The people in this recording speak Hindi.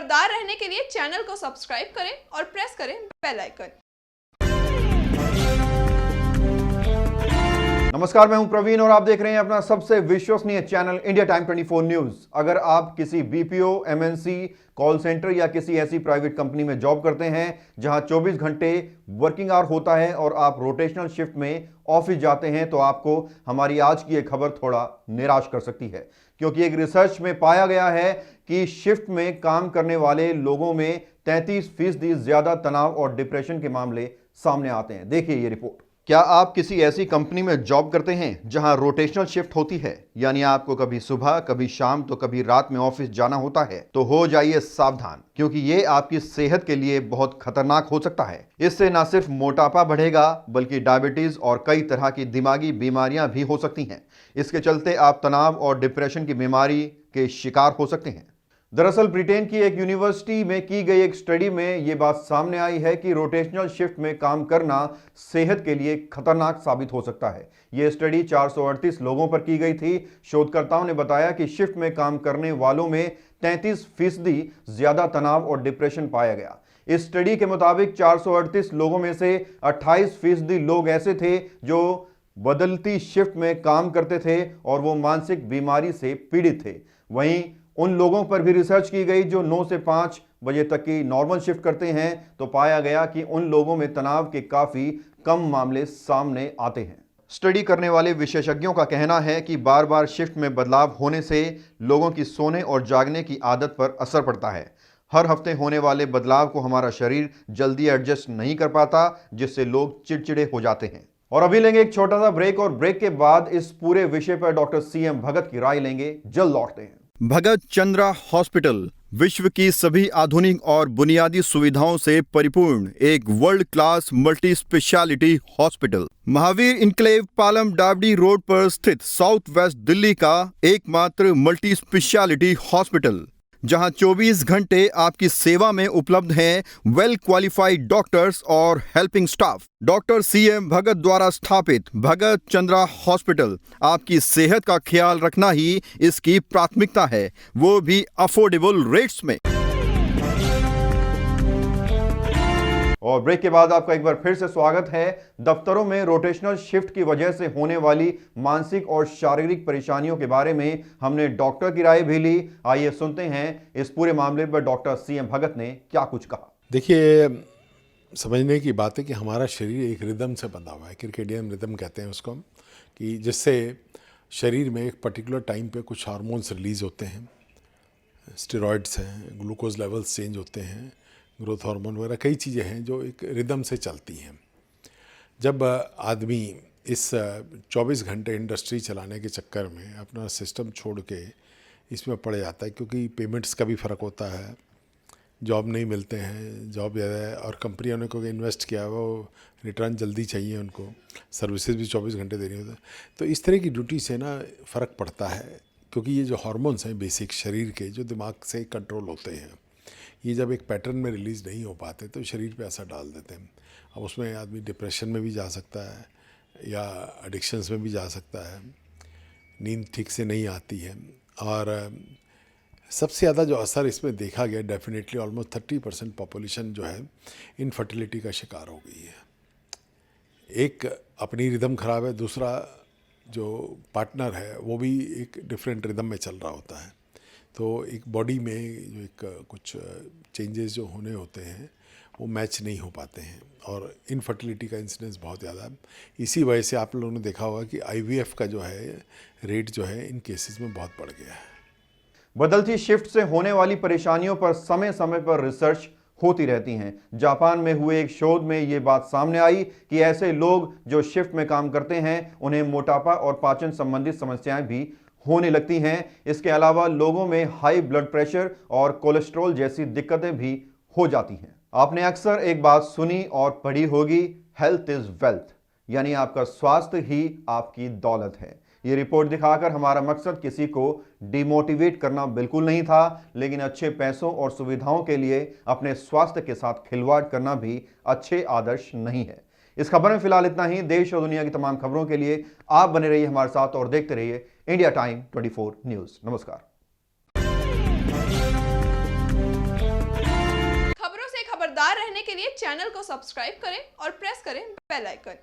खबरदार रहने के लिए चैनल को सब्सक्राइब करें और प्रेस करें बेल आइकन। नमस्कार, मैं हूं प्रवीण और आप देख रहे हैं अपना सबसे विश्वसनीय चैनल इंडिया टाइम 24 न्यूज। अगर आप किसी बीपीओ, एमएनसी, कॉल सेंटर या किसी ऐसी प्राइवेट कंपनी में जॉब करते हैं जहां 24 घंटे वर्किंग आवर होता है और आप रोटेशनल शिफ्ट में ऑफिस जाते हैं, तो आपको हमारी आज की यह खबर थोड़ा निराश कर सकती है, क्योंकि एक रिसर्च में पाया गया है कि शिफ्ट में काम करने वाले लोगों में 33% ज्यादा तनाव और डिप्रेशन के मामले सामने आते हैं। देखिए ये रिपोर्ट। क्या आप किसी ऐसी कंपनी में जॉब करते हैं जहां रोटेशनल शिफ्ट होती है, यानी आपको कभी सुबह, कभी शाम तो कभी रात में ऑफिस जाना होता है, तो हो जाइए सावधान, क्योंकि ये आपकी सेहत के लिए बहुत खतरनाक हो सकता है। इससे न सिर्फ मोटापा बढ़ेगा बल्कि डायबिटीज और कई तरह की दिमागी बीमारियां भी हो सकती हैं। इसके चलते आप तनाव और डिप्रेशन की बीमारी के शिकार हो सकते हैं। दरअसल ब्रिटेन की एक यूनिवर्सिटी में की गई एक स्टडी में यह बात सामने आई है कि रोटेशनल शिफ्ट में काम करना सेहत के लिए खतरनाक साबित हो सकता है। यह स्टडी 438 लोगों पर की गई थी। शोधकर्ताओं ने बताया कि शिफ्ट में काम करने वालों में 33% ज्यादा तनाव और डिप्रेशन पाया गया। इस स्टडी के मुताबिक 438 लोगों में से 28% लोग ऐसे थे जो बदलती शिफ्ट में काम करते थे और वो मानसिक बीमारी से पीड़ित थे। वहीं उन लोगों पर भी रिसर्च की गई जो 9 से 5 बजे तक की नॉर्मल शिफ्ट करते हैं, तो पाया गया कि उन लोगों में तनाव के काफी कम मामले सामने आते हैं। स्टडी करने वाले विशेषज्ञों का कहना है कि बार बार शिफ्ट में बदलाव होने से लोगों की सोने और जागने की आदत पर असर पड़ता है। हर हफ्ते होने वाले बदलाव को हमारा शरीर जल्दी एडजस्ट नहीं कर पाता, जिससे लोग चिड़चिड़े हो जाते हैं। और अभी लेंगे एक छोटा सा ब्रेक और ब्रेक के बाद इस पूरे विषय पर डॉक्टर सीएम भगत की राय लेंगे। जल्द लौटते हैं। भगत चंद्रा हॉस्पिटल विश्व की सभी आधुनिक और बुनियादी सुविधाओं से परिपूर्ण एक world class multi speciality hospital, Mahavir enclave, Palam डावडी रोड पर स्थित साउथ वेस्ट दिल्ली का एकमात्र मल्टी स्पेशलिटी हॉस्पिटल, जहां 24 घंटे आपकी सेवा में उपलब्ध हैं वेल क्वालिफाइड डॉक्टर्स और हेल्पिंग स्टाफ। डॉक्टर सीएम भगत द्वारा स्थापित भगत चंद्रा हॉस्पिटल आपकी सेहत का ख्याल रखना ही इसकी प्राथमिकता है, वो भी अफोर्डेबल रेट्स में। और ब्रेक के बाद आपका एक बार फिर से स्वागत है। दफ्तरों में रोटेशनल शिफ्ट की वजह से होने वाली मानसिक और शारीरिक परेशानियों के बारे में हमने डॉक्टर की राय भी ली। आइए सुनते हैं इस पूरे मामले पर डॉक्टर सीएम भगत ने क्या कुछ कहा। देखिए, समझने की बात है कि हमारा शरीर एक रिदम से बंधा हुआ है, क्रिकेडियन रिदम कहते हैं उसको, कि जिससे शरीर में एक पर्टिकुलर टाइम पे कुछ हार्मोन्स रिलीज़ होते हैं, स्टेरॉइड्स हैं, ग्लूकोज लेवल्स चेंज होते हैं, ग्रोथ हार्मोन वगैरह कई चीज़ें हैं जो एक रिदम से चलती हैं। जब आदमी इस 24 घंटे इंडस्ट्री चलाने के चक्कर में अपना सिस्टम छोड़ के इसमें पड़ जाता है, क्योंकि पेमेंट्स का भी फ़र्क होता है, जॉब नहीं मिलते हैं, जॉब ज़्यादा है और कंपनियों ने कोई इन्वेस्ट किया वो रिटर्न जल्दी चाहिए उनको, सर्विसेज भी 24 घंटे देनी होती है। तो इस तरह की ड्यूटी से ना फ़र्क पड़ता है, क्योंकि ये जो हार्मोन्स हैं बेसिक शरीर के, जो दिमाग से कंट्रोल होते हैं, ये जब एक पैटर्न में रिलीज़ नहीं हो पाते तो शरीर पे असर डाल देते हैं। अब उसमें आदमी डिप्रेशन में भी जा सकता है या एडिक्शंस में भी जा सकता है, नींद ठीक से नहीं आती है। और सबसे ज़्यादा जो असर इसमें देखा गया, डेफिनेटली ऑलमोस्ट 30% पॉपुलेशन जो है इनफर्टिलिटी का शिकार हो गई है। एक अपनी रिदम ख़राब है, दूसरा जो पार्टनर है वो भी एक डिफरेंट रिदम में चल रहा होता है। तो एक बॉडी में जो एक कुछ चेंजेस जो होने होते हैं वो मैच नहीं हो पाते हैं और इनफर्टिलिटी का इंसिडेंस बहुत ज़्यादा है। इसी वजह से आप लोगों ने देखा होगा कि IVF का जो है रेट जो है इन केसेस में बहुत बढ़ गया है। बदलती शिफ्ट से होने वाली परेशानियों पर समय समय पर रिसर्च होती रहती हैं। जापान में हुए एक शोध में ये बात सामने आई कि ऐसे लोग जो शिफ्ट में काम करते हैं उन्हें मोटापा और पाचन संबंधित समस्याएं भी होने लगती हैं। इसके अलावा लोगों में हाई ब्लड प्रेशर और कोलेस्ट्रॉल जैसी दिक्कतें भी हो जाती हैं। आपने अक्सर एक बात सुनी और पढ़ी होगी, हेल्थ इज वेल्थ, यानी आपका स्वास्थ्य ही आपकी दौलत है। ये रिपोर्ट दिखाकर हमारा मकसद किसी को डिमोटिवेट करना बिल्कुल नहीं था, लेकिन अच्छे पैसों और सुविधाओं के लिए अपने स्वास्थ्य के साथ खिलवाड़ करना भी अच्छे आदर्श नहीं है। इस खबर में फिलहाल इतना ही। देश और दुनिया की तमाम खबरों के लिए आप बने रहिए हमारे साथ और देखते रहिए इंडिया टाइम 24 न्यूज। नमस्कार। लगातार रहने के लिए चैनल को सब्सक्राइब करें और प्रेस करें बेल आइकन।